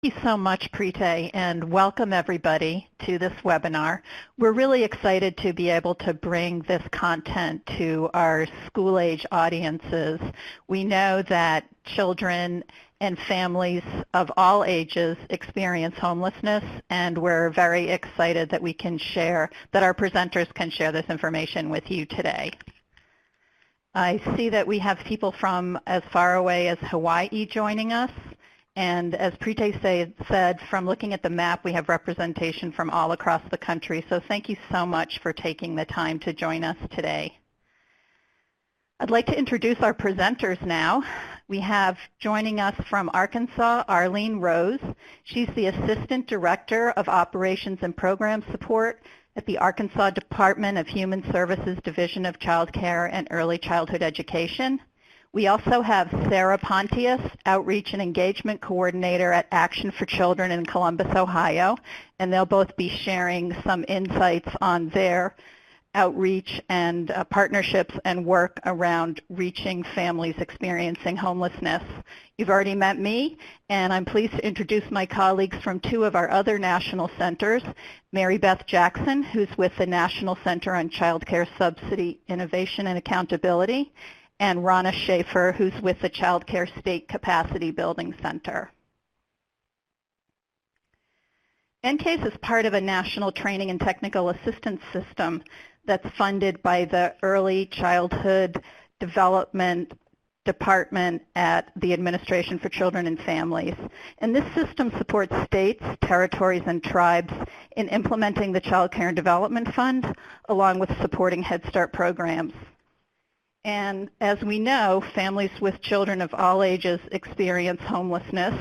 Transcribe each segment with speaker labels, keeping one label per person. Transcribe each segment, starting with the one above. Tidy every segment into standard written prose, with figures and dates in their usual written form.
Speaker 1: Thank you so much, Preeti, and welcome everybody to this webinar. We're really excited to be able to bring this content to our school-age audiences. We know that children and families of all ages experience homelessness, and we're very excited that we can share, that our presenters can share this information with you today. I see that we have people from as far away as Hawaii joining us. And as Preeti said, from looking at the map, we have representation from all across the country. So thank you so much for taking the time to join us today. I'd like to introduce our presenters now. We have joining us from Arkansas, Arlene Rose. She's the Assistant Director of Operations and Program Support at the Arkansas Department of Human Services Division of Child Care and Early Childhood Education. We also have Sarah Pontius, Outreach and Engagement Coordinator at Action for Children in Columbus, Ohio, and they'll both be sharing some insights on their outreach and partnerships and work around reaching families experiencing homelessness. You've already met me, and I'm pleased to introduce my colleagues from two of our other national centers, Mary Beth Jackson, who's with the National Center on Child Care Subsidy Innovation and Accountability, and Rana Schaefer, who's with the Child Care State Capacity Building Center. NCASE is part of a national training and technical assistance system that's funded by the Early Childhood Development Department at the Administration for Children and Families. And this system supports states, territories, and tribes in implementing the Child Care and Development Fund, along with supporting Head Start programs. And as we know, families with children of all ages experience homelessness.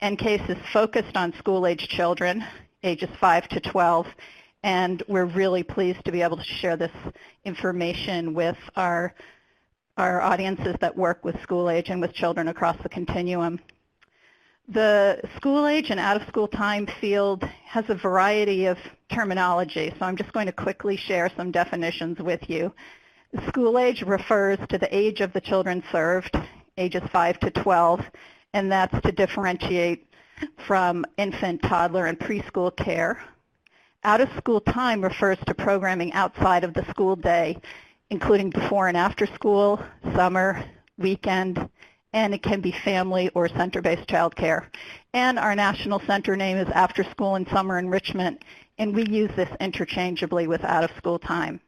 Speaker 1: NCASE is focused on school-age children, ages 5 to 12, and we're really pleased to be able to share this information with our audiences that work with school-age and with children across the continuum. The school-age and out-of-school time field has a variety of terminology, so I'm just going to quickly share some definitions with you. School age refers to the age of the children served, ages 5 to 12, and that's to differentiate from infant, toddler, and preschool care. Out-of-school time refers to programming outside of the school day, including before and after school, summer, weekend, and it can be family or center-based child care. And our national center name is After School and Summer Enrichment, and we use this interchangeably with out-of-school time.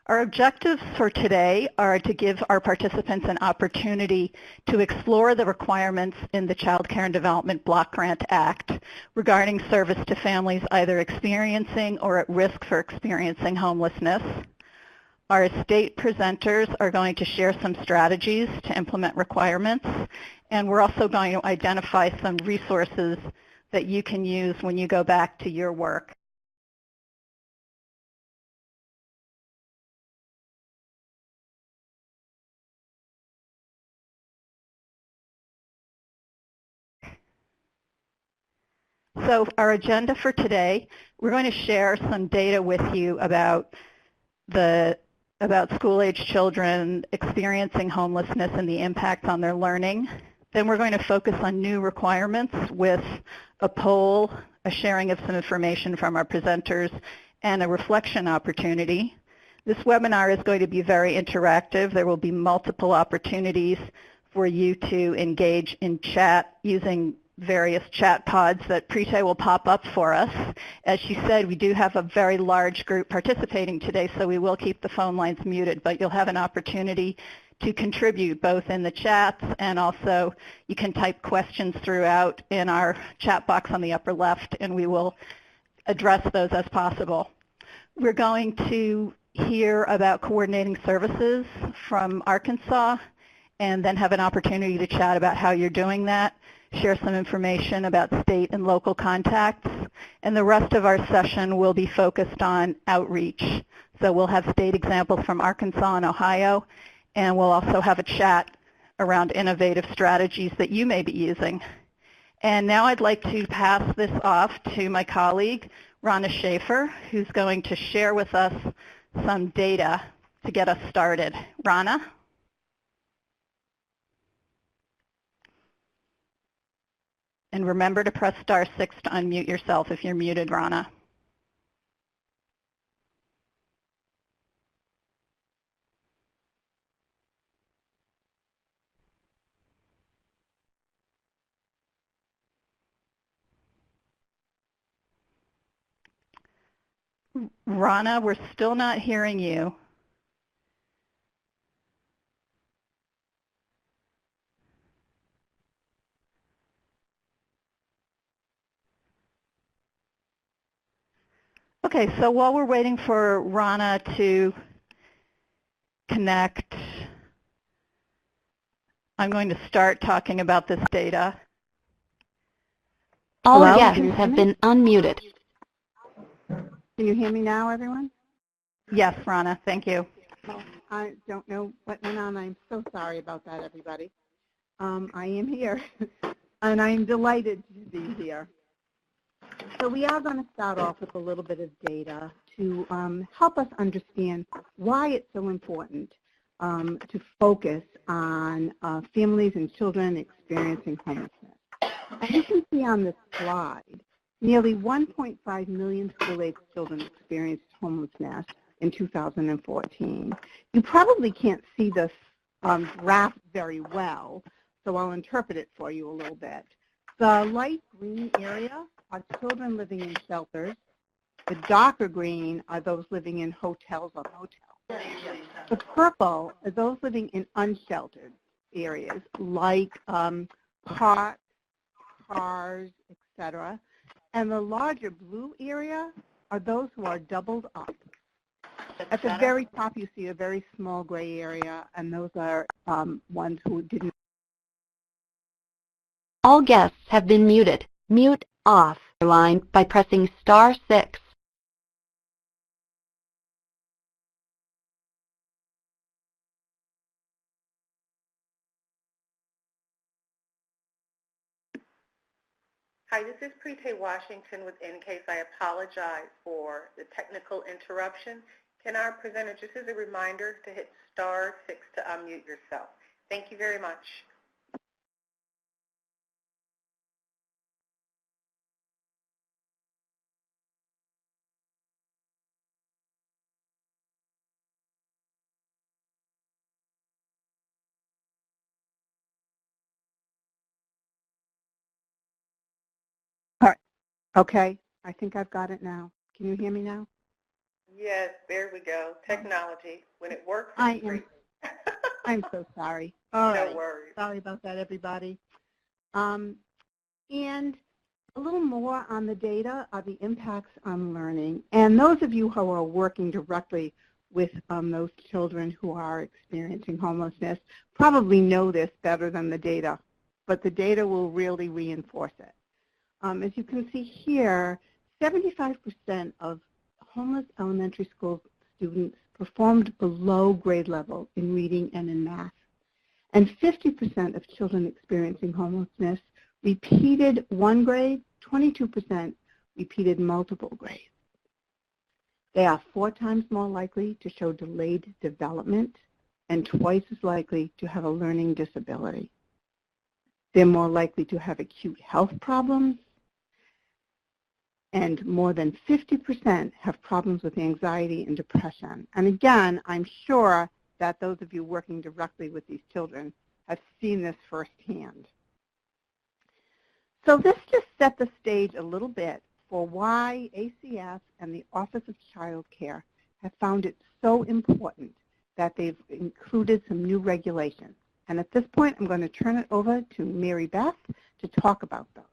Speaker 1: Our objectives for today are to give our participants an opportunity to explore the requirements in the Child Care and Development Block Grant Act regarding service to families either experiencing or at risk for experiencing homelessness. Our state presenters are going to share some strategies to implement requirements, and we're also going to identify some resources that you can use when you go back to your work. So our agenda for today, we're going to share some data with you about school-age children experiencing homelessness and the impacts on their learning. Then we're going to focus on new requirements with a poll, a sharing of some information from our presenters, and a reflection opportunity. This webinar is going to be very interactive. There will be multiple opportunities for you to engage in chat using various chat pods that Preeti will pop up for us. As she said, we do have a very large group participating today, so we will keep the phone lines muted, but you'll have an opportunity to contribute both in the chats and also you can type questions throughout in our chat box on the upper left, and we will address those as possible. We're going to hear about coordinating services from Arkansas and then have an opportunity to chat about how you're doing that, share some information about state and local contacts, and the rest of our session will be focused on outreach. So we'll have state examples from Arkansas and Ohio, and we'll also have a chat around innovative strategies that you may be using. And now I'd like to pass this off to my colleague, Rana Schaefer, who's going to share with us some data to get us started. Rana? And remember to press *6 to unmute yourself if you're muted, Rana. Rana, we're still not hearing you. Okay, so while we're waiting for Rana to connect, I'm going to start talking about this data.
Speaker 2: All
Speaker 1: Hello?
Speaker 2: guests have been unmuted.
Speaker 3: Can you hear me now, everyone?
Speaker 1: Yes, Rana, thank you.
Speaker 3: Well, I don't know what went on. I'm so sorry about that, everybody. I am here, and I'm delighted to be here. So we are going to start off with a little bit of data to help us understand why it's so important to focus on families and children experiencing homelessness. As you can see on this slide, nearly 1.5 million school-aged children experienced homelessness in 2014. You probably can't see this graph very well, so I'll interpret it for you a little bit. The light green area are children living in shelters. The darker green are those living in hotels or motels. The purple are those living in unsheltered areas like parks, cars, etc. And the larger blue area are those who are doubled up. At the very top, you see a very small gray area, and those are ones who didn't.
Speaker 2: All guests have been muted. Mute off your line by pressing *6.
Speaker 4: Hi, this is Preeti Washington with InCase. I apologize for the technical interruption. Can our presenter, just as a reminder, to hit *6 to unmute yourself. Thank you very much.
Speaker 3: All right. Okay, I think I've got it now. Can you hear me now?
Speaker 4: Yes, there we go. Technology. When it works,
Speaker 3: I
Speaker 4: it's great.
Speaker 3: I'm so sorry. All right.
Speaker 4: No worries.
Speaker 3: Sorry about that, everybody. And a little more on the data are the impacts on learning. And those of you who are working directly with those children who are experiencing homelessness probably know this better than the data, but the data will really reinforce it. As you can see here, 75% of homeless elementary school students performed below grade level in reading and in math. And 50% of children experiencing homelessness repeated one grade, 22% repeated multiple grades. They are 4 times more likely to show delayed development and twice as likely to have a learning disability. They're more likely to have acute health problems, and more than 50% have problems with anxiety and depression. And again, I'm sure that those of you working directly with these children have seen this firsthand. So this just set the stage a little bit for why ACS and the Office of Child Care have found it so important that they've included some new regulations. And at this point, I'm going to turn it over to Mary Beth to talk about those.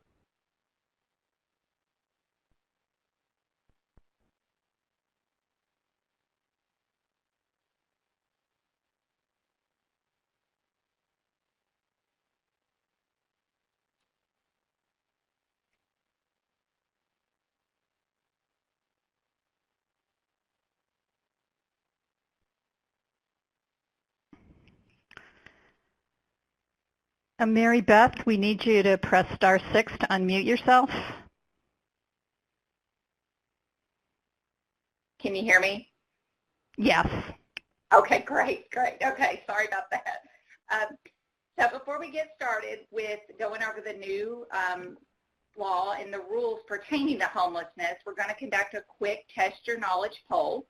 Speaker 1: Mary Beth, we need you to press *6 to unmute yourself.
Speaker 4: Can you hear me?
Speaker 1: Yes.
Speaker 4: Okay, great. Okay, sorry about that. So before we get started with going over the new
Speaker 5: law and the rules pertaining to homelessness, we're going to conduct a quick test your knowledge poll.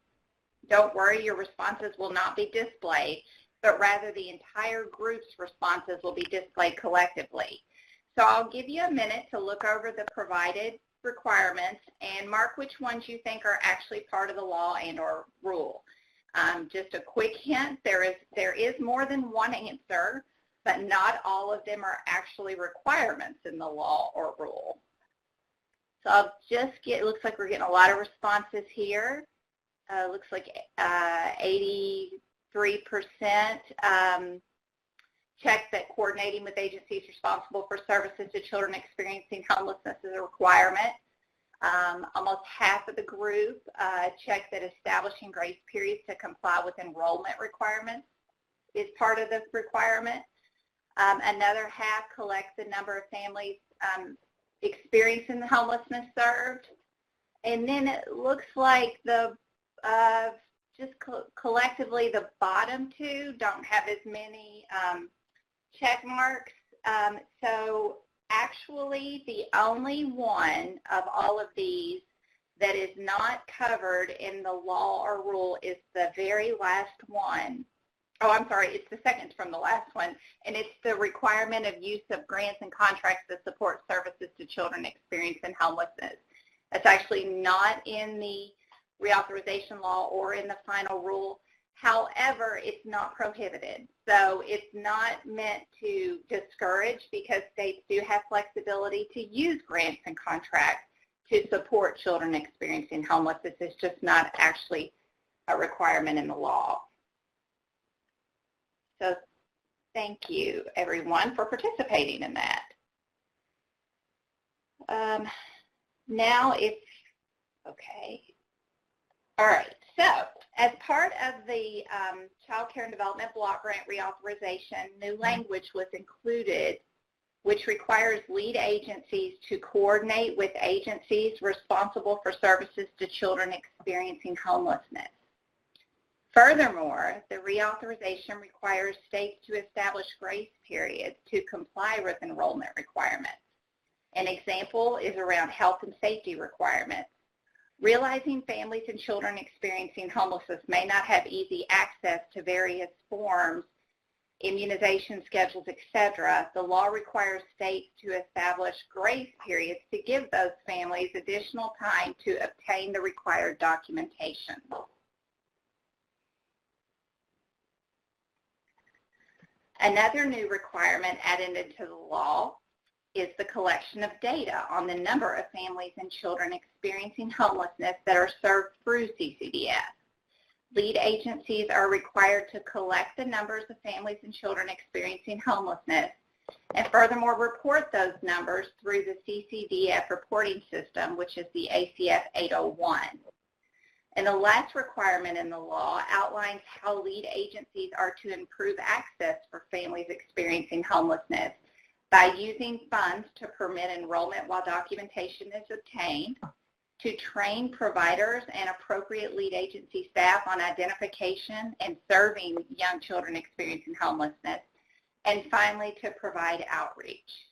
Speaker 5: Don't worry, your responses will not be displayed, but rather the entire group's responses will be displayed collectively. So I'll give you a minute to look over the provided requirements and mark which ones you think are actually part of the law and or rule. Just a quick hint, there is more than one answer, but not all of them are actually requirements in the law or rule. So I'll just it looks like we're getting a lot of responses here. Looks like 83% check that coordinating with agencies responsible for services to children experiencing homelessness is a requirement. Almost half of the group checked that establishing grace periods to comply with enrollment requirements is part of the requirement. Another half collect the number of families experiencing the homelessness served. And then it looks like the collectively the bottom two don't have as many check marks. So actually the only one of all of these that is not covered in the law or rule is the very last one. Oh, I'm sorry, it's the second from the last one, and it's the requirement of use of grants and contracts to support services to children experiencing homelessness. That's actually not in the reauthorization law or in the final rule. However, it's not prohibited. So it's not meant to discourage because states do have flexibility to use grants and contracts to support children experiencing homelessness. It's just not actually a requirement in the law. So thank you, everyone, for participating in that. Okay. All right, so as part of the Child Care and Development Block Grant reauthorization, new language was included which requires lead agencies to coordinate with agencies responsible for services to children experiencing homelessness. Furthermore, the reauthorization requires states to establish grace periods to comply with enrollment requirements. An example is around health and safety requirements. Realizing families and children experiencing homelessness may not have easy access to various forms, immunization schedules, etc., the law requires states to establish grace periods to give those families additional time to obtain the required documentation. Another new requirement added into the law is the collection of data on the number of families and children experiencing homelessness that are served through CCDF. Lead agencies are required to collect the numbers of families and children experiencing homelessness and furthermore report those numbers through the CCDF reporting system, which is the ACF 801. And the last requirement in the law outlines how lead agencies are to improve access for families experiencing homelessness by using funds to permit enrollment while documentation is obtained, to train providers and appropriate lead agency staff on identification and serving young children experiencing homelessness, and finally to provide outreach.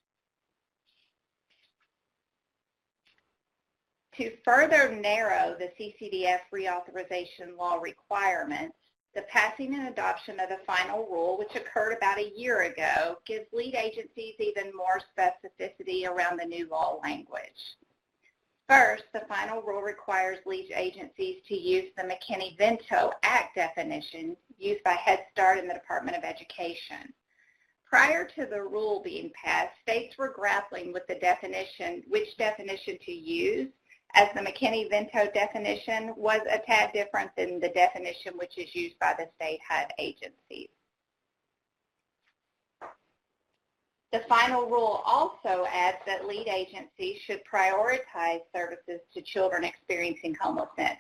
Speaker 5: To further narrow the CCDF reauthorization law requirements, the passing and adoption of the final rule, which occurred about a year ago, gives lead agencies even more specificity around the new law language. First, the final rule requires lead agencies to use the McKinney-Vento Act definition used by Head Start and the Department of Education. Prior to the rule being passed, states were grappling with the definition, which definition to use, as the McKinney-Vento definition was a tad different than the definition which is used by the state HUD agencies. The final rule also adds that lead agencies should prioritize services to children experiencing homelessness.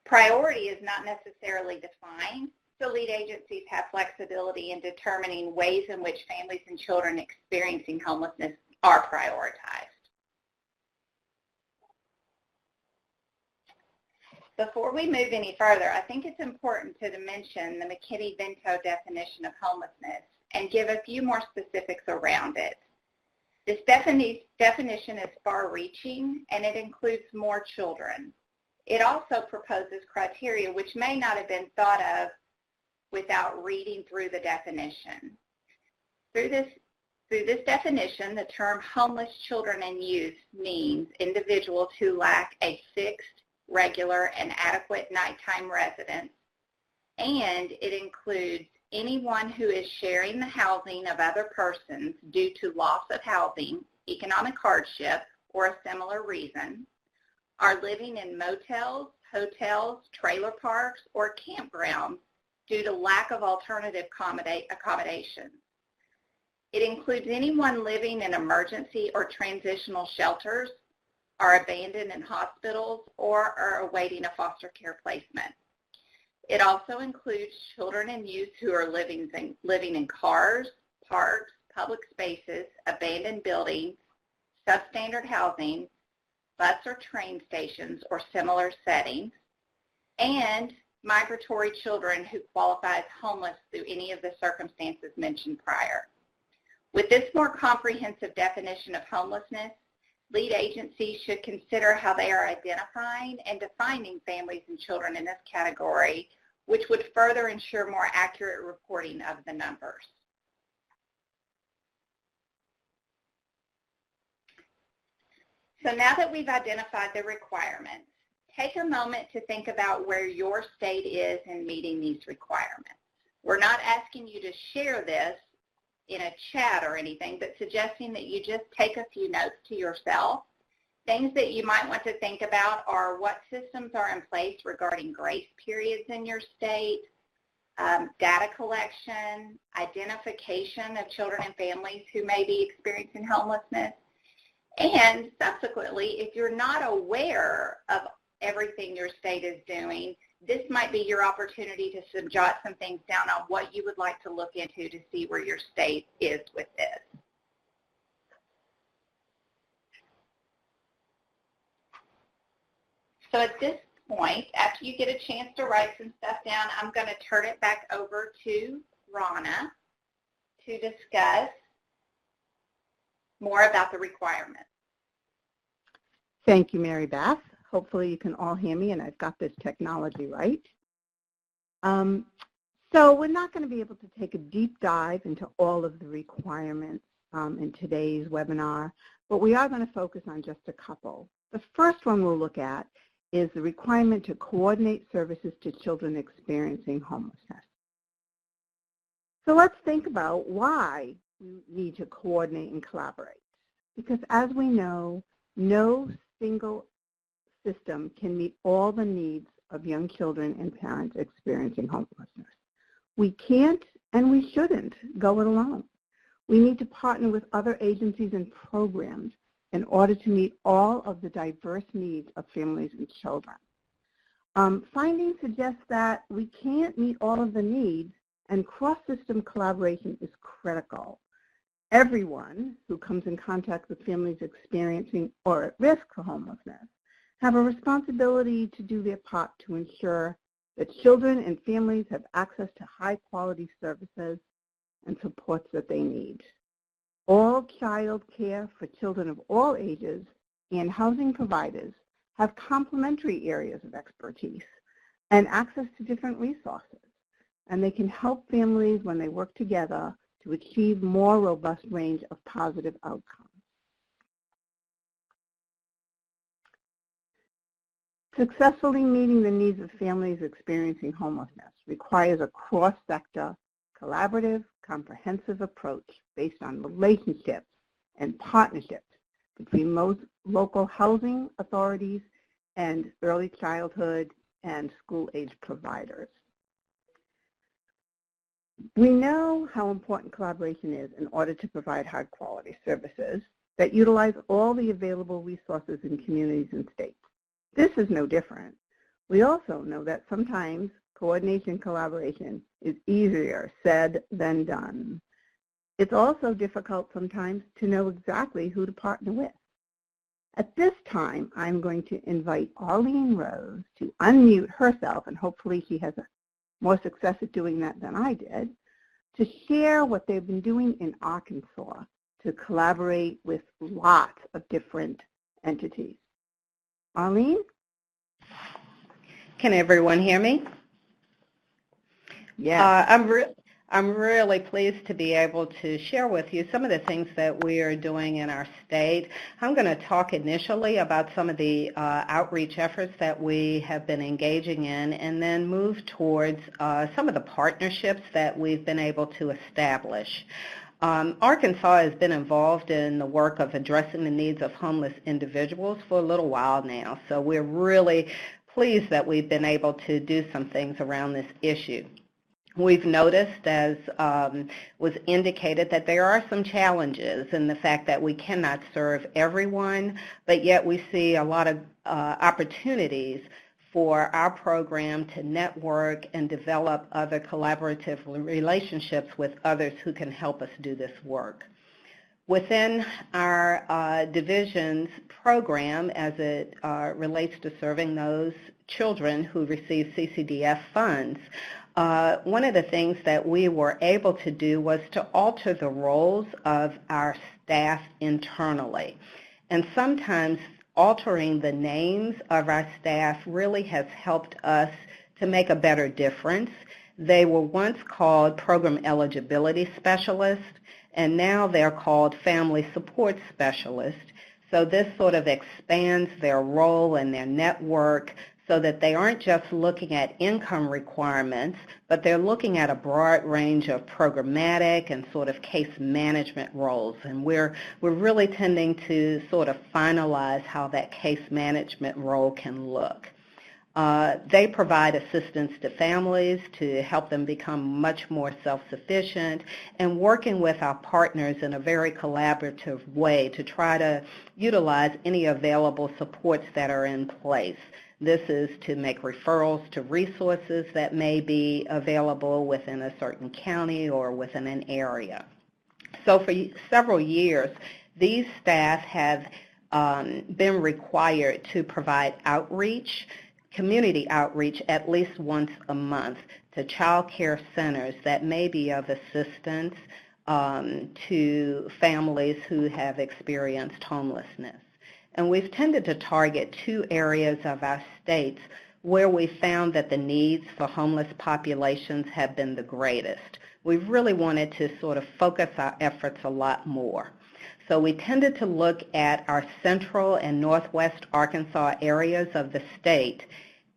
Speaker 5: Priority is not necessarily defined, so lead agencies have flexibility in determining ways in which families and children experiencing homelessness are prioritized. Before we move any further, I think it's important to mention the McKinney-Vento definition of homelessness and give a few more specifics around it. This definition is far-reaching, and it includes more children. It also proposes criteria which may not have been thought of without reading through the definition. Through this definition, the term homeless children and youth means individuals who lack a fixed, regular, and adequate nighttime residence, and it includes anyone who is sharing the housing of other persons due to loss of housing, economic hardship, or a similar reason, are living in motels, hotels, trailer parks, or campgrounds due to lack of alternative accommodations. It includes anyone living in emergency or transitional shelters, are abandoned in hospitals, or are awaiting a foster care placement. It also includes children and youth who are living in cars, parks, public spaces, abandoned buildings, substandard housing, bus or train stations, or similar settings, and migratory children who qualify as homeless through any of the circumstances mentioned prior. With this more comprehensive definition of homelessness, lead agencies should consider how they are identifying and defining families and children in this category, which would further ensure more accurate reporting of the numbers. So now that we've identified the requirements, take a moment to think about where your state is in meeting these requirements. We're not asking you to share this in a chat or anything, but suggesting that you just take a few notes to yourself. Things that you might want to think about are what systems are in place regarding grace periods in your state, data collection, identification of children and families who may be experiencing homelessness, and subsequently, if you're not aware of everything your state is doing, this might be your opportunity to jot some things down on what you would like to look into to see where your state is with this. So at this point, after you get a chance to write some stuff down, I'm going to turn it back over to Rana to discuss more about the requirements.
Speaker 3: Thank you, Mary Beth. Hopefully you can all hear me and I've got this technology right. So we're not going to be able to take a deep dive into all of the requirements in today's webinar, but we are going to focus on just a couple. The first one we'll look at is the requirement to coordinate services to children experiencing homelessness. So let's think about why we need to coordinate and collaborate. Because as we know, no single system can meet all the needs of young children and parents experiencing homelessness. We can't and we shouldn't go it alone. We need to partner with other agencies and programs in order to meet all of the diverse needs of families and children. Findings suggest that we can't meet all of the needs, and cross-system collaboration is critical. Everyone who comes in contact with families experiencing or at risk for homelessness have a responsibility to do their part to ensure that children and families have access to high-quality services and supports that they need. All child care for children of all ages and housing providers have complementary areas of expertise and access to different resources, and they can help families when they work together to achieve more robust range of positive outcomes. Successfully meeting the needs of families experiencing homelessness requires a cross-sector, collaborative, comprehensive approach based on relationships and partnerships between most local housing authorities and early childhood and school-age providers. We know how important collaboration is in order to provide high-quality services that utilize all the available resources in communities and states. This is no different. We also know that sometimes coordination collaboration is easier said than done. It's also difficult sometimes to know exactly who to partner with. At this time, I'm going to invite Arlene Rose to unmute herself, and hopefully she has more success at doing that than I did, to share what they've been doing in Arkansas to collaborate with lots of different entities. Arlene?
Speaker 6: Can everyone hear me?
Speaker 3: Yes.
Speaker 6: I'm really pleased to be able to share with you some of the things that we are doing in our state. I'm going to talk initially about some of the outreach efforts that we have been engaging in, and then move towards some of the partnerships that we've been able to establish. Arkansas has been involved in the work of addressing the needs of homeless individuals for a little while now, so we're really pleased that we've been able to do some things around this issue. We've noticed, as was indicated, that there are some challenges in the fact that we cannot serve everyone, but yet we see a lot of opportunities for our program to network and develop other collaborative relationships with others who can help us do this work. Within our division's program, as it relates to serving those children who receive CCDF funds, one of the things that we were able to do was to alter the roles of our staff internally. And sometimes altering the names of our staff really has helped us to make a better difference. They were once called Program Eligibility Specialists, and now they're called Family Support Specialists. So this sort of expands their role and their network so that they aren't just looking at income requirements, but they're looking at a broad range of programmatic and sort of case management roles. And we're really tending to sort of finalize how that case management role can look. They provide assistance to families to help them become much more self-sufficient, and working with our partners in a very collaborative way to try to utilize any available supports that are in place. This is to make referrals to resources that may be available within a certain county or within an area. So for several years, these staff have been required to provide outreach, community outreach, at least once a month to child care centers that may be of assistance to families who have experienced homelessness. And we've tended to target two areas of our states where we found that the needs for homeless populations have been the greatest. We've really wanted to sort of focus our efforts a lot more. So we tended to look at our central and northwest Arkansas areas of the state,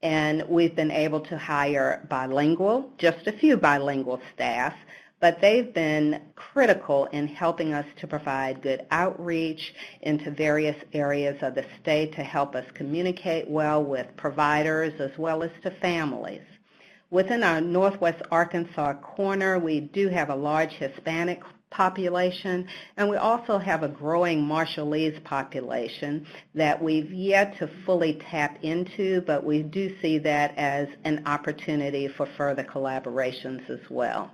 Speaker 6: and we've been able to hire bilingual, just a few bilingual staff, but they've been critical in helping us to provide good outreach into various areas of the state to help us communicate well with providers as well as to families. Within our Northwest Arkansas corner, we do have a large Hispanic population, and we also have a growing Marshallese population that we've yet to fully tap into, but we do see that as an opportunity for further collaborations as well.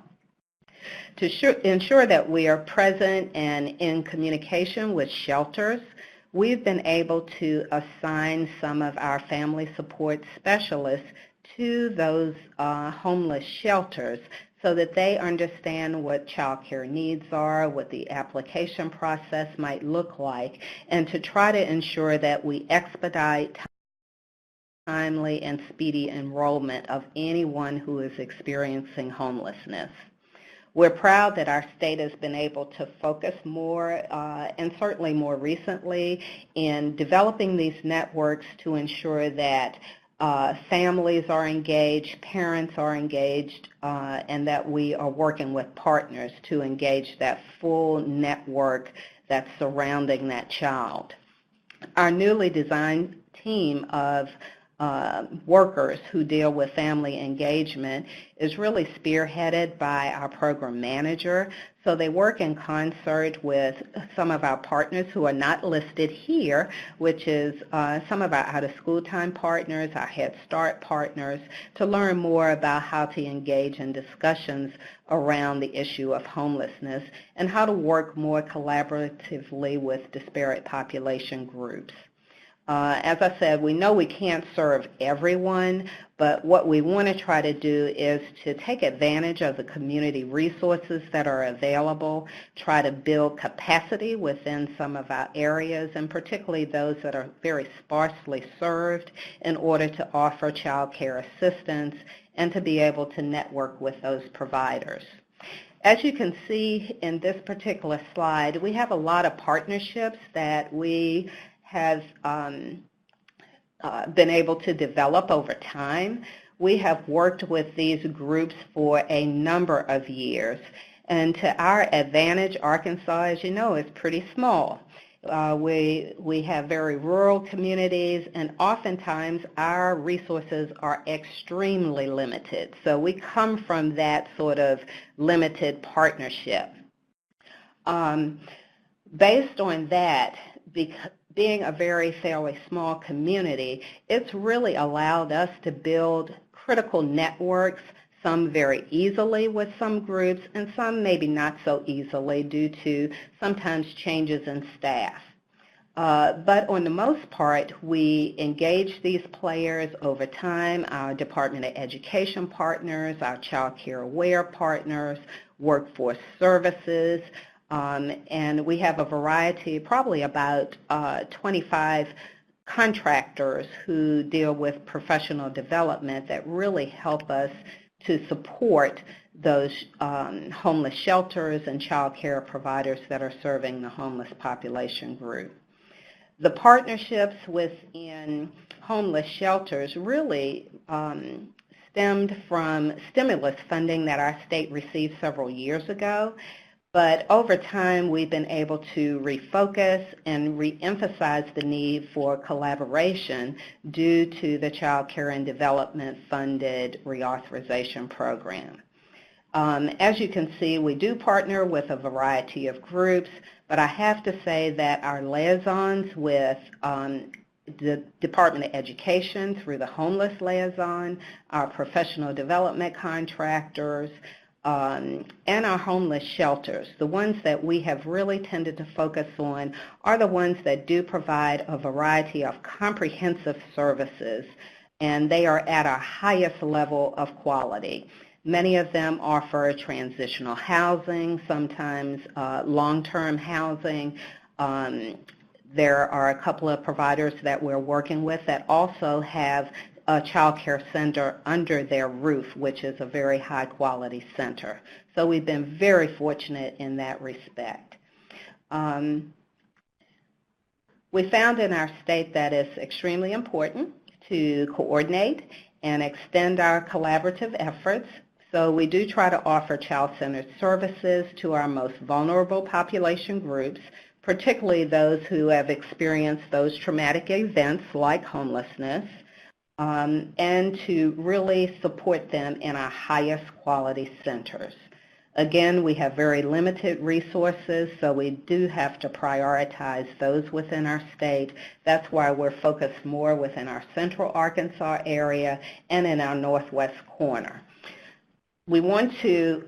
Speaker 6: To ensure that we are present and in communication with shelters, we've been able to assign some of our family support specialists to those homeless shelters so that they understand what child care needs are, what the application process might look like, and to try to ensure that we expedite timely and speedy enrollment of anyone who is experiencing homelessness. We're proud that our state has been able to focus more, and certainly more recently, in developing these networks to ensure that families are engaged, parents are engaged, and that we are working with partners to engage that full network that's surrounding that child. Our newly designed team of workers who deal with family engagement is really spearheaded by our program manager. So they work in concert with some of our partners who are not listed here, which is some of our out-of-school time partners, our Head Start partners, to learn more about how to engage in discussions around the issue of homelessness and how to work more collaboratively with disparate population groups. As I said, we know we can't serve everyone, but what we want to try to do is to take advantage of the community resources that are available, try to build capacity within some of our areas, and particularly those that are very sparsely served, in order to offer child care assistance and to be able to network with those providers. As you can see in this particular slide, we have a lot of partnerships that we have been able to develop over time. We have worked with these groups for a number of years. And to our advantage, Arkansas, as you know, is pretty small. We have very rural communities, and oftentimes our resources are extremely limited. So we come from that sort of limited partnership. Based on that, being a very fairly small community, it's really allowed us to build critical networks, some very easily with some groups, and some maybe not so easily due to sometimes changes in staff. But on the most part, we engage these players over time, our Department of Education partners, our Child Care Aware partners, workforce services, and we have a variety, probably about 25 contractors who deal with professional development that really help us to support those homeless shelters and child care providers that are serving the homeless population group. The partnerships within homeless shelters really stemmed from stimulus funding that our state received several years ago. But over time, we've been able to refocus and reemphasize the need for collaboration due to the Child Care and Development Funded Reauthorization Program. As you can see, we do partner with a variety of groups, but I have to say that our liaisons with the Department of Education through the Homeless Liaison, our professional development contractors, and our homeless shelters. The ones that we have really tended to focus on are the ones that do provide a variety of comprehensive services, and they are at our highest level of quality. Many of them offer transitional housing, sometimes long-term housing. There are a couple of providers that we're working with that also have a child care center under their roof, which is a very high quality center. So we've been very fortunate in that respect. We found in our state that it's extremely important to coordinate and extend our collaborative efforts. So we do try to offer child-centered services to our most vulnerable population groups, particularly those who have experienced those traumatic events like homelessness, and to really support them in our highest quality centers. Again, we have very limited resources, so we do have to prioritize those within our state. That's why we're focused more within our central Arkansas area and in our northwest corner. We want to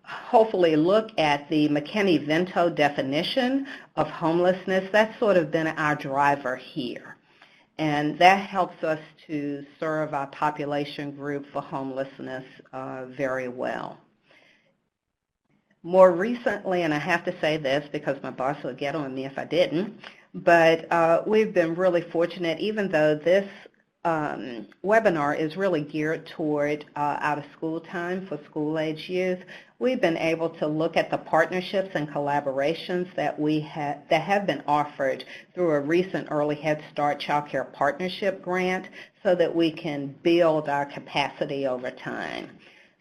Speaker 6: hopefully look at the McKinney-Vento definition of homelessness. That's sort of been our driver here. And that helps us to serve our population group for homelessness very well. More recently, and I have to say this because my boss would get on me if I didn't, but we've been really fortunate, even though this webinar is really geared toward out-of-school time for school-age youth. We've been able to look at the partnerships and collaborations that have been offered through a recent Early Head Start Child Care Partnership grant so that we can build our capacity over time.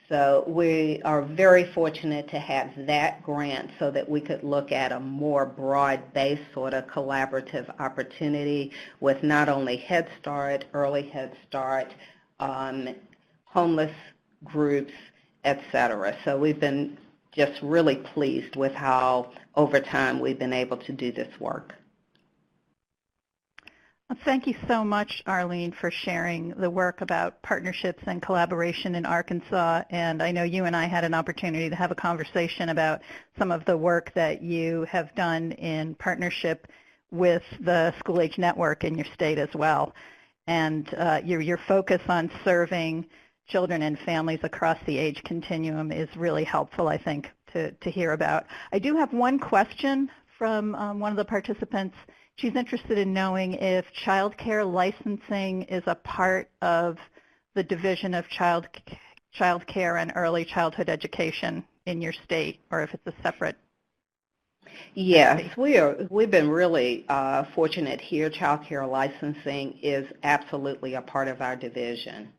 Speaker 6: So we are very fortunate to have that grant so that we could look at a more broad-based sort of collaborative opportunity with not only Head Start, Early Head Start, homeless groups, etc. So we've been just really pleased with how over time we've been able to do this work.
Speaker 1: Well, thank you so much, Arlene, for sharing the work about partnerships and collaboration in Arkansas. And I know you and I had an opportunity to have a conversation about some of the work that you have done in partnership with the School Age Network in your state as well. And your focus on serving children and families across the age continuum is really helpful, I think, to hear about. I do have one question from one of the participants. She's interested in knowing if child care licensing is a part of the Division of Child Care and Early Childhood Education in your state, or if it's a separate.
Speaker 6: Yes, we've been really fortunate here. Child care licensing is absolutely a part of our division.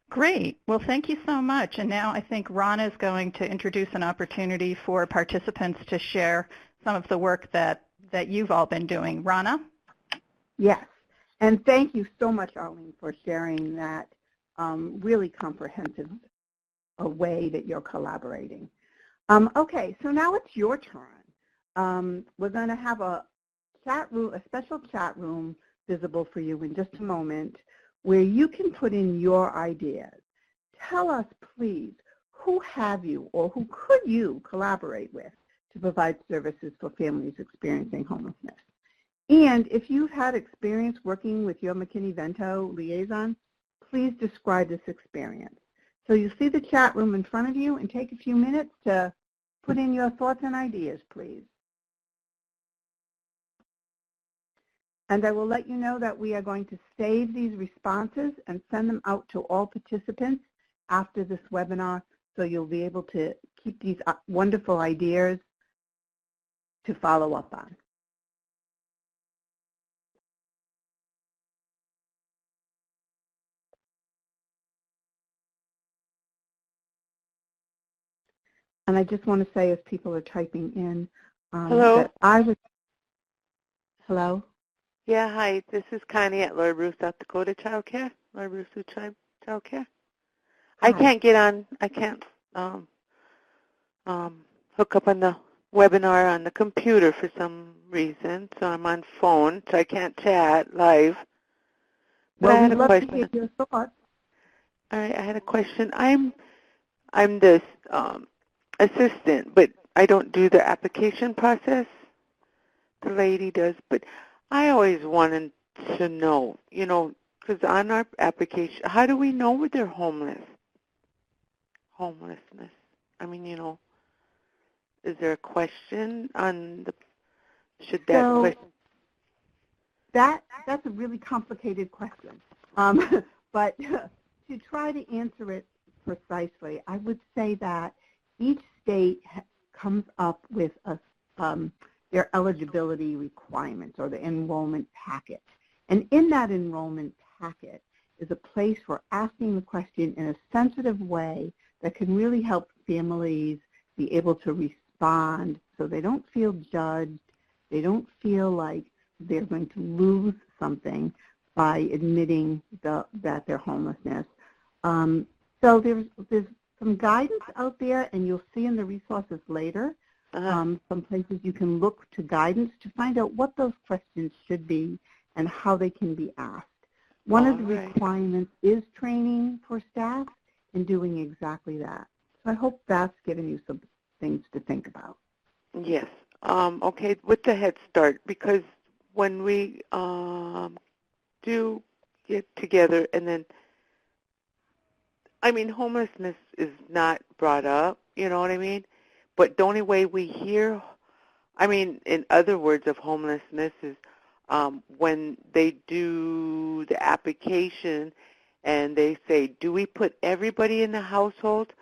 Speaker 1: Great. Well, thank you so much. And now I think Rana is going to introduce an opportunity for participants to share some of the work that you've all been doing. Rana?
Speaker 3: Yes. And thank you so much, Arlene, for sharing that really comprehensive way that you're collaborating. Okay, so now it's your turn. We're going to have a chat room, a special chat room visible for you in just a moment, where you can put in your ideas. Tell us, please, who have you or who could you collaborate with to provide services for families experiencing homelessness? And if you've had experience working with your McKinney-Vento liaison, please describe this experience. So you see the chat room in front of you, and take a few minutes to put in your thoughts and ideas, please. And I will let you know that we are going to save these responses and send them out to all participants after this webinar, so you'll be able to keep these wonderful ideas to follow up on. And I just want to say, as people are typing in,
Speaker 7: Hello.
Speaker 3: that I was, hello?
Speaker 7: Yeah, hi. This is Connie at Lord Ruth, South Dakota Child Care. Lord Ruth Child Care. I can't get on. I can't hook up on the webinar on the computer for some reason, so I'm on phone, so I can't chat live. But
Speaker 3: Well,
Speaker 7: I had
Speaker 3: we'd
Speaker 7: a
Speaker 3: love
Speaker 7: question.
Speaker 3: to hear your thoughts.
Speaker 7: All right, I had a question. I'm the assistant, but I don't do the application process. The lady does, but I always wanted to know, because on our application, how do we know they're homelessness? I mean, is there a question on the, should that question?
Speaker 3: That's a really complicated question. But to try to answer it precisely, I would say that each state comes up with their eligibility requirements, or the enrollment packet. And in that enrollment packet is a place for asking the question in a sensitive way that can really help families be able to respond so they don't feel judged, they don't feel like they're going to lose something by admitting that they're homelessness. So there's some guidance out there, and you'll see in the resources later some places you can look to guidance to find out what those questions should be and how they can be asked. One of the requirements is training for staff in doing exactly that. So I hope that's given you some things to think about.
Speaker 7: Yes. Okay, with the Head Start, because when we do get together, and then, I mean, homelessness is not brought up, you know what I mean? But the only way we hear, I mean, in other words of homelessness is when they do the application and they say, do we put everybody in the household?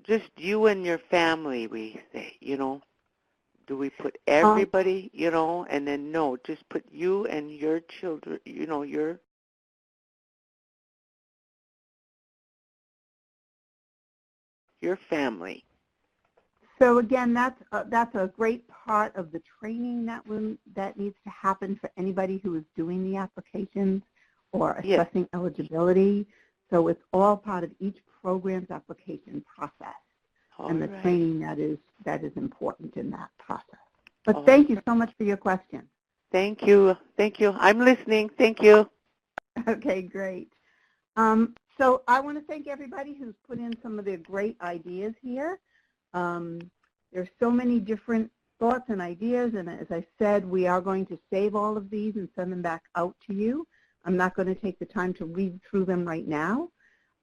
Speaker 7: Just you and your family, we say, Do we put everybody, and then no, just put you and your children, your family.
Speaker 3: So again, that's a great part of the training that needs to happen for anybody who is doing the applications or assessing eligibility. So it's all part of each program's application process, and the training that is important in that process. But thank you so much for your question.
Speaker 7: Thank you. Thank you. I'm listening. Thank you.
Speaker 3: Okay, great. So I want to thank everybody who's put in some of their great ideas here. There's so many different thoughts and ideas, and as I said, we are going to save all of these and send them back out to you. I'm not going to take the time to read through them right now,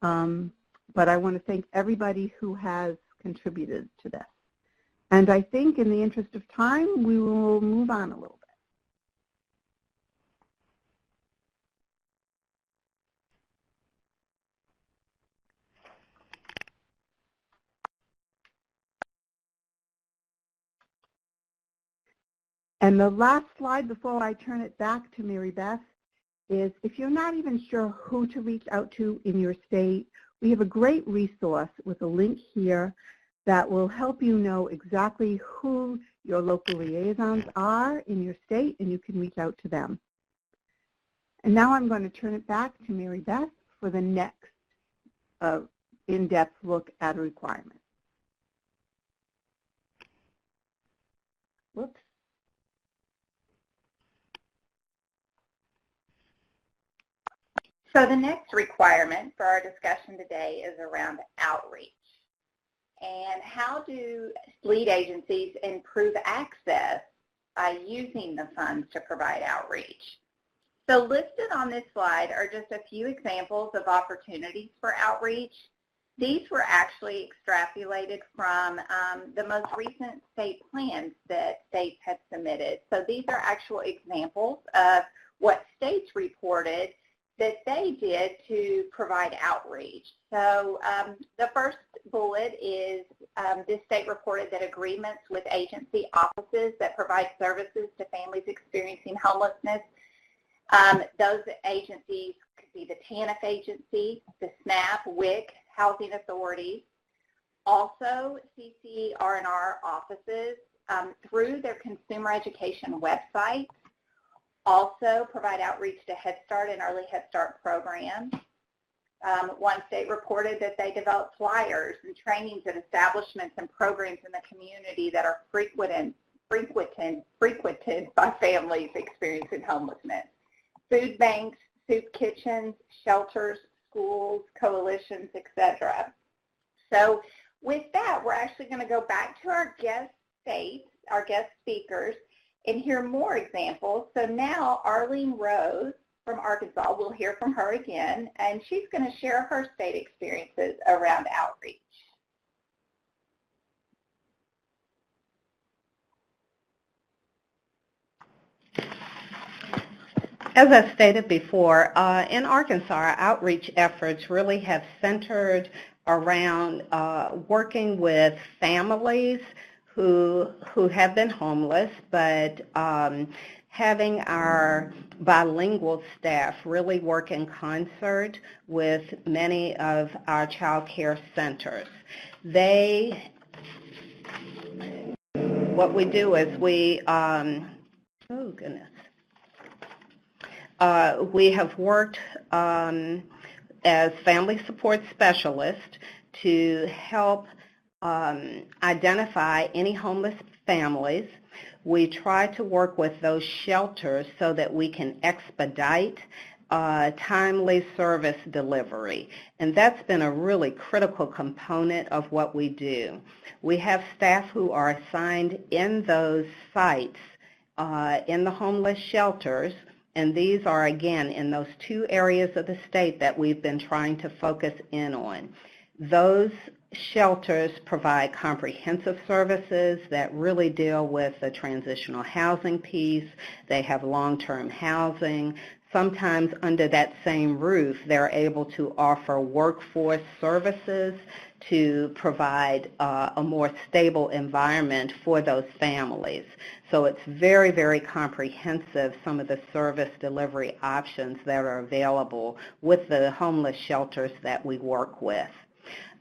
Speaker 3: but I want to thank everybody who has contributed to this. And I think in the interest of time, we will move on a little bit. And the last slide before I turn it back to Mary Beth is if you're not even sure who to reach out to in your state, we have a great resource with a link here that will help you know exactly who your local liaisons are in your state, and you can reach out to them. And now I'm going to turn it back to Mary Beth for the next in-depth look at a requirement. Whoops.
Speaker 5: So the next requirement for our discussion today is around outreach. And how do lead agencies improve access by using the funds to provide outreach? So listed on this slide are just a few examples of opportunities for outreach. These were actually extrapolated from the most recent state plans that states had submitted. So these are actual examples of what states reported that they did to provide outreach. So the first bullet is this state reported that agreements with agency offices that provide services to families experiencing homelessness. Those agencies could be the TANF agency, the SNAP, WIC, housing authorities, also CCR&R offices through their consumer education websites. Also provide outreach to Head Start and Early Head Start programs. One state reported that they developed flyers and trainings at establishments and programs in the community that are frequented by families experiencing homelessness. Food banks, soup kitchens, shelters, schools, coalitions, etc. So with that, we're actually going to go back to our guest states, our guest speakers, and hear more examples. So now Arlene Rose from Arkansas, we'll hear from her again, and she's going to share her state experiences around outreach.
Speaker 6: As I stated before, in Arkansas, our outreach efforts really have centered around working with families who have been homeless, but having our bilingual staff really work in concert with many of our child care centers. What we do is we have worked as family support specialists to help identify any homeless families. We try to work with those shelters so that we can expedite timely service delivery. And that's been a really critical component of what we do. We have staff who are assigned in those sites in the homeless shelters, and these are, again, in those two areas of the state that we've been trying to focus in on. Those shelters provide comprehensive services that really deal with the transitional housing piece. They have long-term housing. Sometimes under that same roof, they're able to offer workforce services to provide a more stable environment for those families. So it's very, very comprehensive, some of the service delivery options that are available with the homeless shelters that we work with.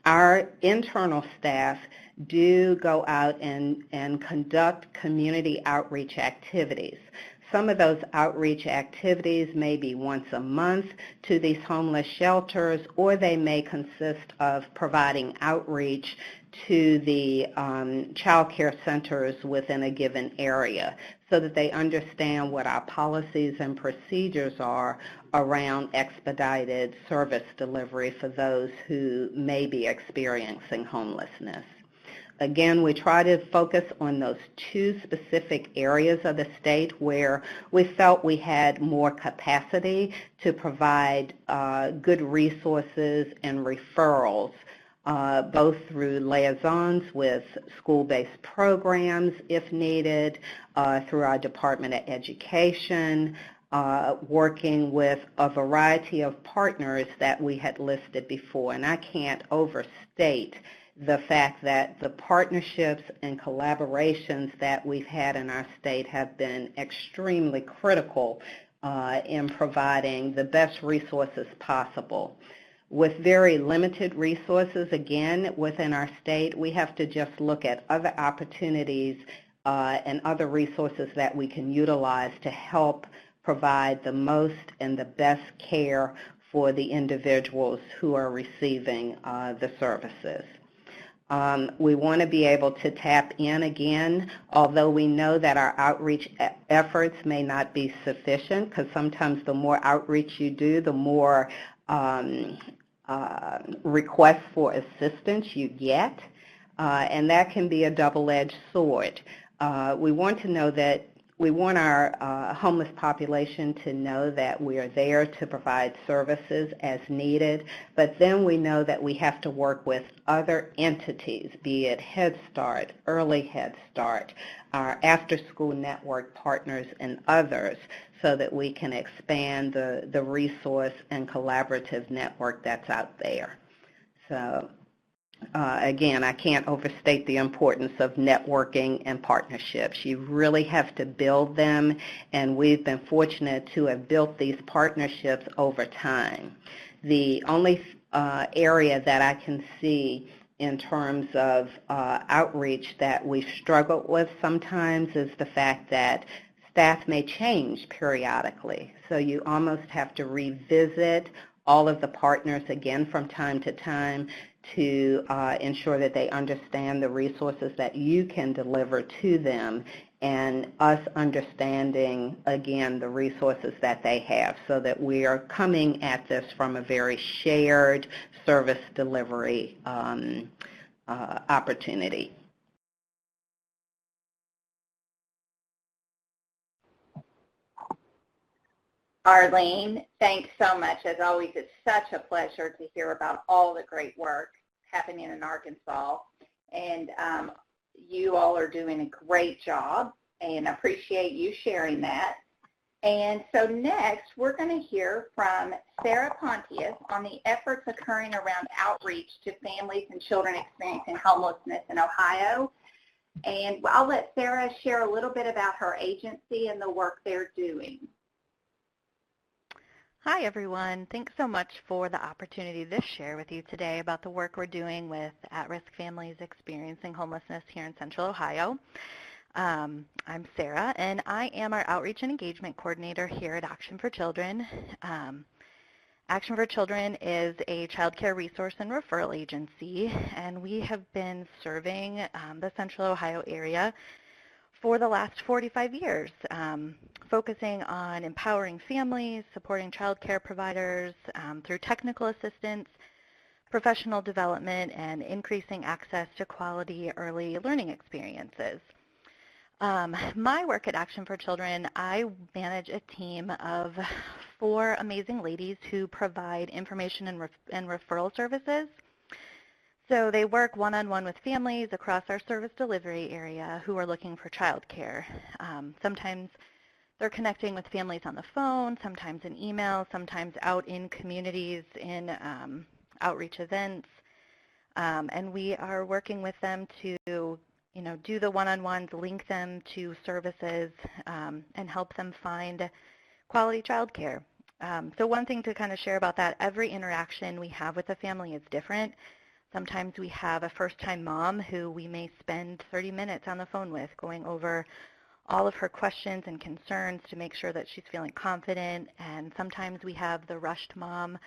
Speaker 6: Our internal staff do go out and conduct community outreach activities. Some of those outreach activities may be once a month to these homeless shelters, or they may consist of providing outreach to the child care centers within a given area so that they understand what our policies and procedures are around expedited service delivery for those who may be experiencing homelessness. again, we try to focus on those two specific areas of the state where we felt we had more capacity to provide good resources and referrals, both through liaisons with school-based programs if needed, through our Department of Education, working with a variety of partners that we had listed before. And I can't overstate the fact that the partnerships and collaborations that we've had in our state have been extremely critical in providing the best resources possible. With very limited resources, again, within our state, we have to just look at other opportunities and other resources that we can utilize to help provide the most and the best care for the individuals who are receiving the services. We want to be able to tap in again, although we know that our outreach efforts may not be sufficient, because sometimes the more outreach you do, the more requests for assistance you get, and that can be a double-edged sword. We want to know that we want our homeless population to know that we are there to provide services as needed, but then we know that we have to work with other entities, be it Head Start, Early Head Start, our after-school network partners, and others, so that we can expand the resource and collaborative network that's out there. So again, I can't overstate the importance of networking and partnerships. You really have to build them, and we've been fortunate to have built these partnerships over time. The only area that I can see in terms of outreach that we've struggled with sometimes is the fact that staff may change periodically. So you almost have to revisit all of the partners again from time to time to ensure that they understand the resources that you can deliver to them, and us understanding, again, the resources that they have, so that we are coming at this from a very shared service delivery opportunity.
Speaker 5: Arlene, thanks so much. As always, it's such a pleasure to hear about all the great work happening in Arkansas. And you all are doing a great job, and appreciate you sharing that. And so next, we're going to hear from Sarah Pontius on the efforts occurring around outreach to families and children experiencing homelessness in Ohio. And I'll let Sarah share a little bit about her agency and the work they're doing.
Speaker 8: Hi, everyone. Thanks so much for the opportunity to share with you today about the work we're doing with at-risk families experiencing homelessness here in Central Ohio. I'm Sarah, and I am our Outreach and Engagement Coordinator here at Action for Children. Action for Children is a child care resource and referral agency, and we have been serving the Central Ohio area for the last 45 years, focusing on empowering families, supporting child care providers through technical assistance, professional development, and increasing access to quality early learning experiences. My work at Action for Children, I manage a team of 4 amazing ladies who provide information and referral services. So they work one-on-one with families across our service delivery area who are looking for childcare. Sometimes they're connecting with families on the phone, sometimes in email, sometimes out in communities in outreach events. And we are working with them to, do the one-on-ones, link them to services, and help them find quality childcare. So one thing to kind of share about that, every interaction we have with a family is different. Sometimes we have a first-time mom who we may spend 30 minutes on the phone with going over all of her questions and concerns to make sure that she's feeling confident. And sometimes we have the rushed mom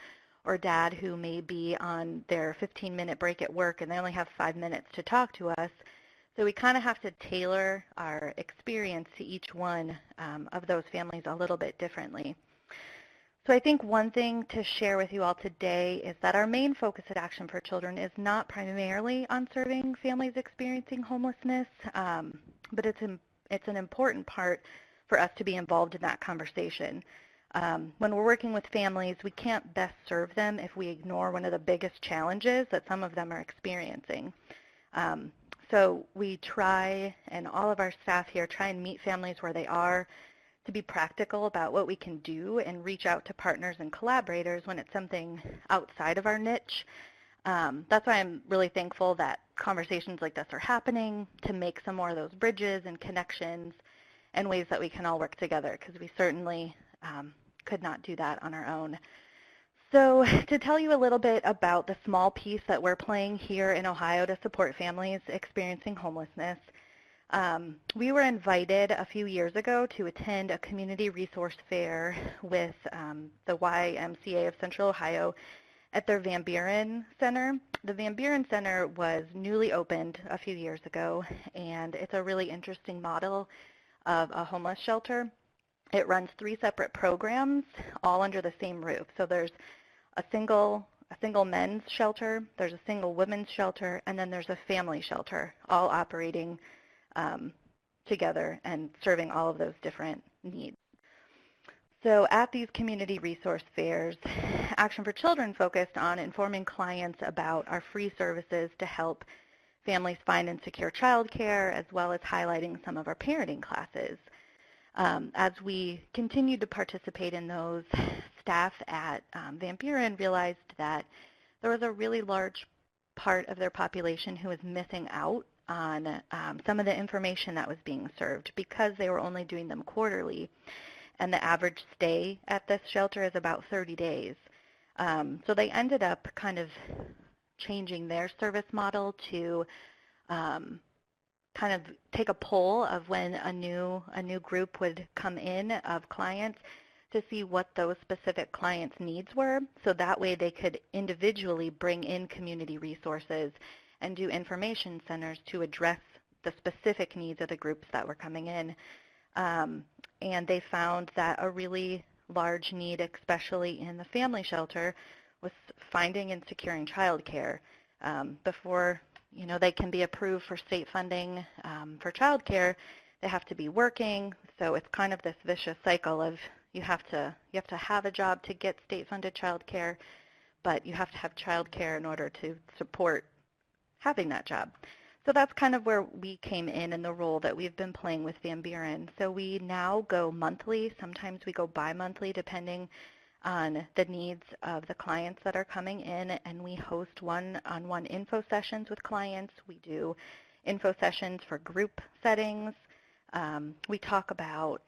Speaker 8: or dad who may be on their 15-minute break at work and they only have 5 minutes to talk to us. So we kind of have to tailor our experience to each one of those families a little bit differently. So I think one thing to share with you all today is that our main focus at Action for Children is not primarily on serving families experiencing homelessness, but it's an important part for us to be involved in that conversation. When we're working with families, we can't best serve them if we ignore one of the biggest challenges that some of them are experiencing. So we try, and all of our staff here try and meet families where they are, to be practical about what we can do and reach out to partners and collaborators when it's something outside of our niche. That's why I'm really thankful that conversations like this are happening, to make some more of those bridges and connections and ways that we can all work together, because we certainly could not do that on our own. So to tell you a little bit about the small piece that we're playing here in Ohio to support families experiencing homelessness, we were invited a few years ago to attend a community resource fair with the YMCA of Central Ohio at their Van Buren Center. The Van Buren Center was newly opened a few years ago, and it's a really interesting model of a homeless shelter. It runs 3 separate programs, all under the same roof. So there's a single men's shelter, there's a single women's shelter, and then there's a family shelter, all operating together and serving all of those different needs. So at these community resource fairs, Action for Children focused on informing clients about our free services to help families find and secure childcare, as well as highlighting some of our parenting classes. As we continued to participate in those, staff at Van Buren realized that there was a really large part of their population who was missing out on some of the information that was being served because they were only doing them quarterly, and the average stay at this shelter is about 30 days. So they ended up kind of changing their service model to kind of take a poll of when a new group would come in of clients to see what those specific clients' needs were, so that way they could individually bring in community resources and do information centers to address the specific needs of the groups that were coming in. And they found that a really large need, especially in the family shelter, was finding and securing childcare. Before they can be approved for state funding for childcare, they have to be working. So it's kind of this vicious cycle of you have to have a job to get state-funded childcare, but you have to have childcare in order to support having that job. So that's kind of where we came in the role that we've been playing with Van Buren. So we now go monthly. Sometimes we go bi-monthly, depending on the needs of the clients that are coming in, and we host one-on-one info sessions with clients. We do info sessions for group settings. We talk about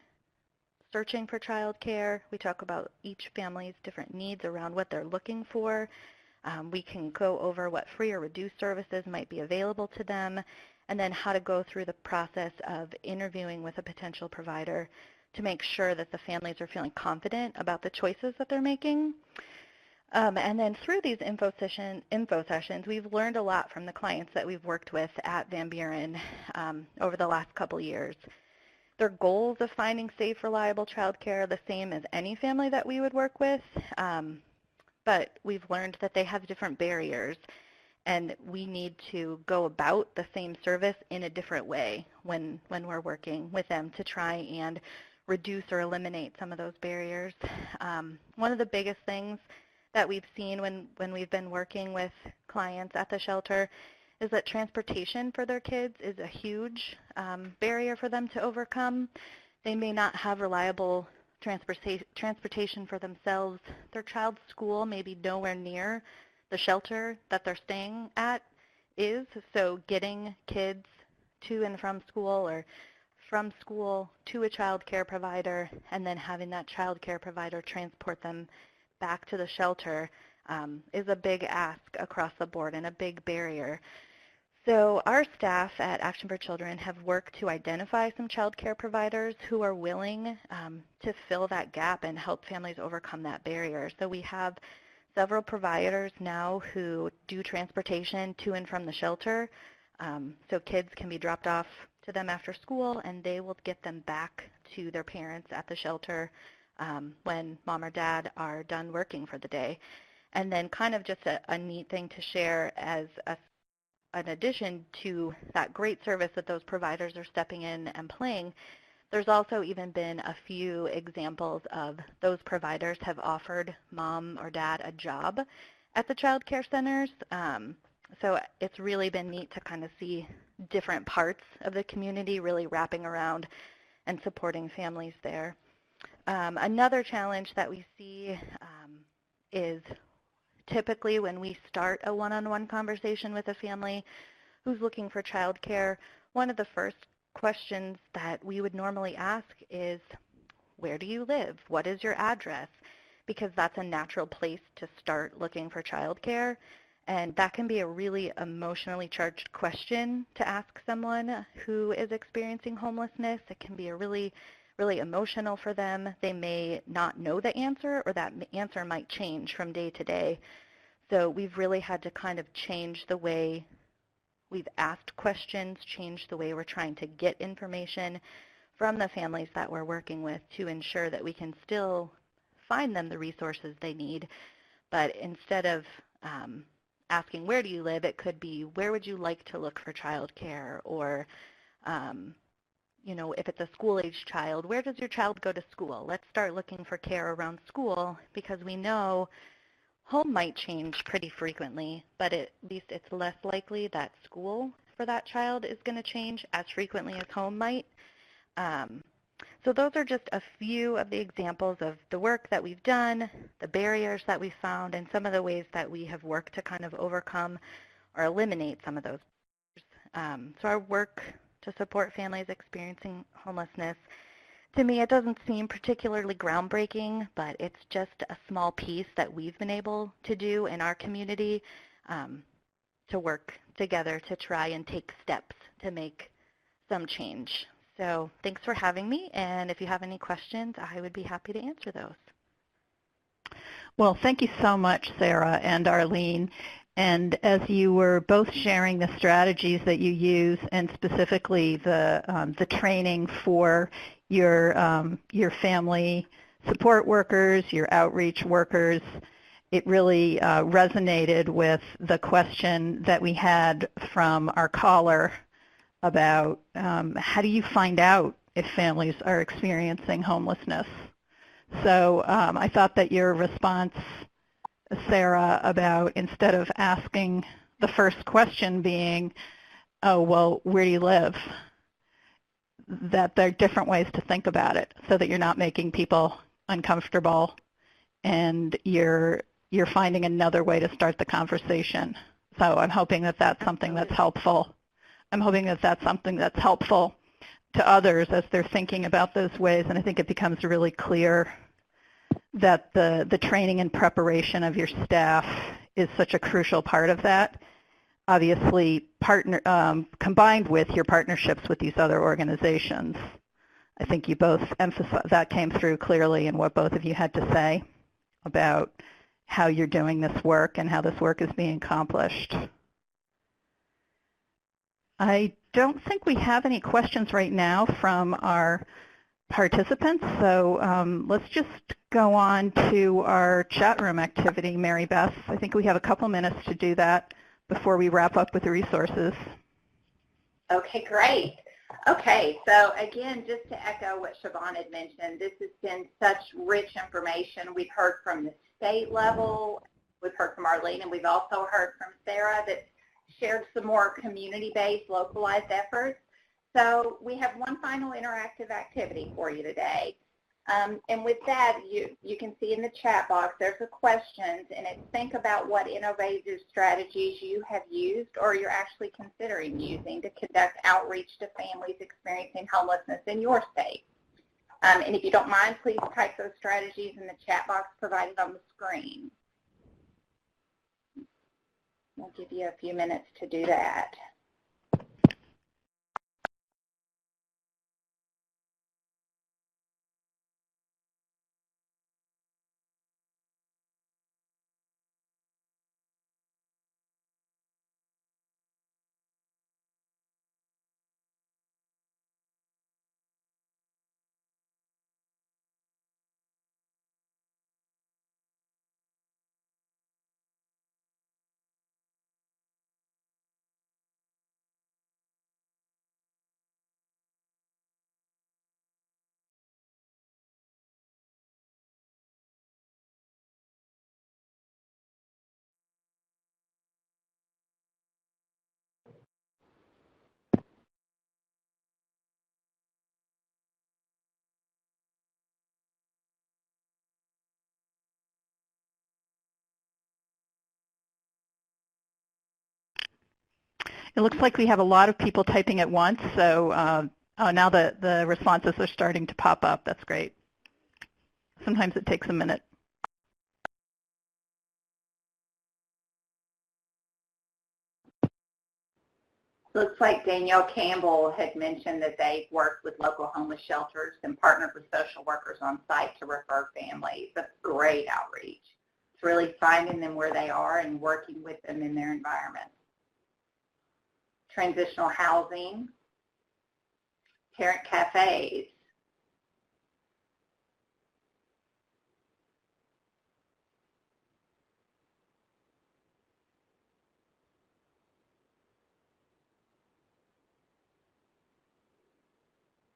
Speaker 8: searching for childcare. We talk about each family's different needs around what they're looking for. We can go over what free or reduced services might be available to them, and then how to go through the process of interviewing with a potential provider to make sure that the families are feeling confident about the choices that they're making. And then through these info sessions, we've learned a lot from the clients that we've worked with at Van Buren over the last couple years. Their goals of finding safe, reliable childcare are the same as any family that we would work with, but we've learned that they have different barriers, and we need to go about the same service in a different way when we're working with them to try and reduce or eliminate some of those barriers. One of the biggest things that we've seen when we've been working with clients at the shelter is that transportation for their kids is a huge barrier for them to overcome. They may not have reliable transportation for themselves. Their child's school may be nowhere near the shelter that they're staying at is, so getting kids to and from school, or from school to a child care provider, and then having that child care provider transport them back to the shelter is a big ask across the board and a big barrier. So our staff at Action for Children have worked to identify some child care providers who are willing to fill that gap and help families overcome that barrier. So we have several providers now who do transportation to and from the shelter. So kids can be dropped off to them after school, and they will get them back to their parents at the shelter when mom or dad are done working for the day. And then kind of just a neat thing to share as an addition to that great service that those providers are stepping in and playing, there's also even been a few examples of those providers have offered mom or dad a job at the child care centers. So it's really been neat to kind of see different parts of the community really wrapping around and supporting families there. Another challenge that we see is typically when we start a one-on-one conversation with a family who's looking for childcare, one of the first questions that we would normally ask is, where do you live? What is your address? Because that's a natural place to start looking for childcare. And that can be a really emotionally charged question to ask someone who is experiencing homelessness. It can be a really emotional for them. They may not know the answer, or that answer might change from day to day. So we've really had to kind of change the way we've asked questions, change the way we're trying to get information from the families that we're working with to ensure that we can still find them the resources they need. But instead of asking, where do you live, it could be, where would you like to look for childcare? Or if it's a school-age child, where does your child go to school? Let's start looking for care around school, because we know home might change pretty frequently, but at least it's less likely that school for that child is going to change as frequently as home might. So those are just a few of the examples of the work that we've done, the barriers that we found, and some of the ways that we have worked to kind of overcome or eliminate some of those. So our work to support families experiencing homelessness, to me, it doesn't seem particularly groundbreaking, but it's just a small piece that we've been able to do in our community to work together to try and take steps to make some change. So thanks for having me, and if you have any questions, I would be happy to answer those.
Speaker 1: Well, thank you so much, Sarah and Arlene. And as you were both sharing the strategies that you use, and specifically the training for your family support workers, your outreach workers, it really resonated with the question that we had from our caller about how do you find out if families are experiencing homelessness. So I thought that your response, Sarah, about instead of asking the first question being, oh, well, where do you live, that there are different ways to think about it so that you're not making people uncomfortable and you're finding another way to start the conversation. So I'm hoping that that's something that's helpful. I'm hoping that that's something that's helpful to others as they're thinking about those ways, and I think it becomes really clear that the training and preparation of your staff is such a crucial part of that. Obviously, combined with your partnerships with these other organizations. I think you both emphasized, that came through clearly in what both of you had to say about how you're doing this work and how this work is being accomplished. I don't think we have any questions right now from our participants, so let's just go on to our chat room activity, Mary Beth. I think we have a couple minutes to do that before we wrap up with the resources.
Speaker 5: Okay, great. Okay, so again, just to echo what Siobhan had mentioned, this has been such rich information. We've heard from the state level, we've heard from Arlene, and we've also heard from Sarah that shared some more community-based, localized efforts. So we have one final interactive activity for you today. And with that, you can see in the chat box, there's a questions, and it's think about what innovative strategies you have used or you're actually considering using to conduct outreach to families experiencing homelessness in your state. And if you don't mind, please type those strategies in the chat box provided on the screen. I'll give you a few minutes to do that.
Speaker 1: It looks like we have a lot of people typing at once, so now the responses are starting to pop up. That's great. Sometimes it takes a minute.
Speaker 5: Looks like Danielle Campbell had mentioned that they've worked with local homeless shelters and partnered with social workers on site to refer families. That's great outreach. It's really finding them where they are and working with them in their environment. Transitional housing, parent cafes.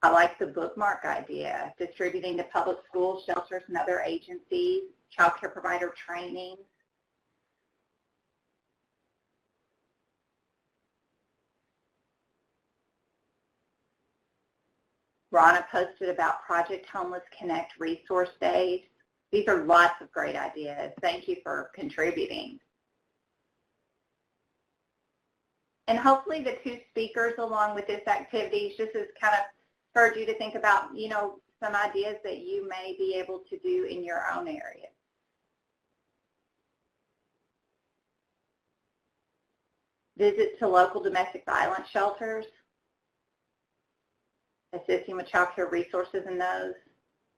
Speaker 5: I like the bookmark idea, distributing to public schools, shelters, and other agencies, child care provider training. Ronna posted about Project Homeless Connect resource days. These are lots of great ideas. Thank you for contributing. And hopefully the two speakers along with this activity just has kind of spurred you to think about, some ideas that you may be able to do in your own area. Visit to local domestic violence shelters, assisting with child care resources in those,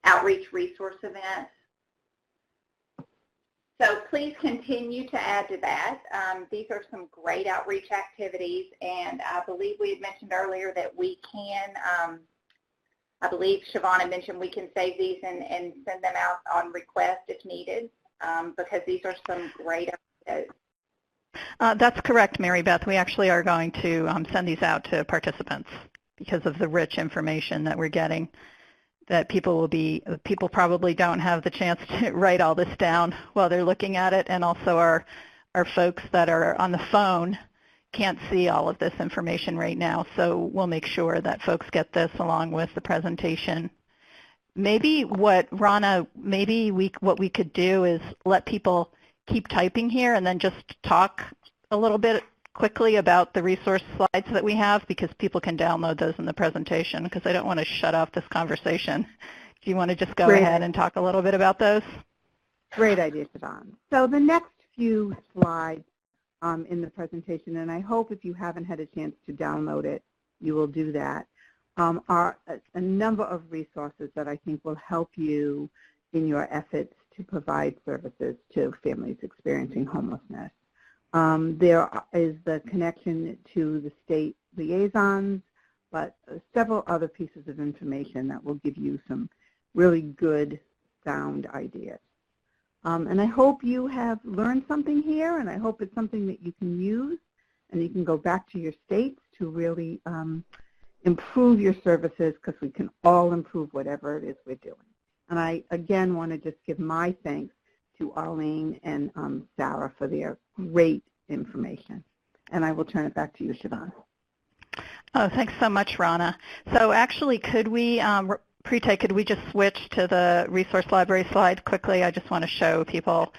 Speaker 5: outreach resource events. So please continue to add to that. These are some great outreach activities, and I believe we had mentioned earlier that we can, I believe Siobhan had mentioned we can save these and send them out on request if needed, because these are some great ideas.
Speaker 1: That's correct, Mary Beth. We actually are going to send these out to participants because of the rich information that we're getting. That people probably don't have the chance to write all this down while they're looking at it, and also our folks that are on the phone can't see all of this information right now, so we'll make sure that folks get this along with the presentation. Maybe what we could do is let people keep typing here and then just talk a little bit quickly about the resource slides that we have, because people can download those in the presentation, because I don't want to shut off this conversation. Do you want to just go ahead and talk a little bit about those?
Speaker 3: Great idea, Siobhan. So the next few slides in the presentation, and I hope if you haven't had a chance to download it, you will do that, are a number of resources that I think will help you in your efforts to provide services to families experiencing homelessness. There is the connection to the state liaisons, but several other pieces of information that will give you some really good, sound ideas. And I hope you have learned something here, and I hope it's something that you can use, and you can go back to your states to really improve your services, because we can all improve whatever it is we're doing. And I, again, want to just give my thanks to Arlene and Sarah for their great information. And I will turn it back to you, Siobhan.
Speaker 1: Oh, thanks so much, Ronna. So actually, could we, Preeti, could we just switch to the resource library slide quickly? I just want to show people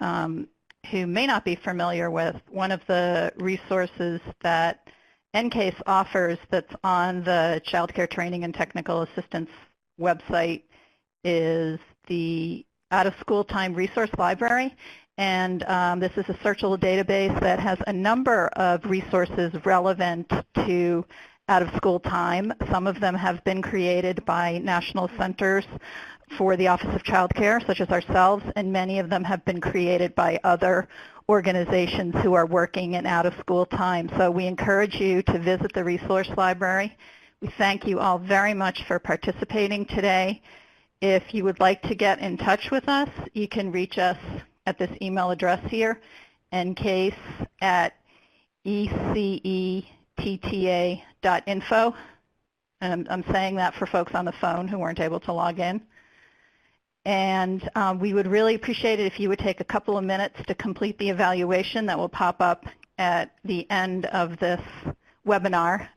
Speaker 1: who may not be familiar with one of the resources that NCASE offers that's on the Child Care Training and Technical Assistance website is the Out-of-School Time Resource Library. And this is a searchable database that has a number of resources relevant to out-of-school time. Some of them have been created by national centers for the Office of Child Care, such as ourselves, and many of them have been created by other organizations who are working in out-of-school time. So we encourage you to visit the resource library. We thank you all very much for participating today. If you would like to get in touch with us, you can reach us at this email address here, ncase@ecetta.info. And I'm saying that for folks on the phone who weren't able to log in. And we would really appreciate it if you would take a couple of minutes to complete the evaluation that will pop up at the end of this webinar.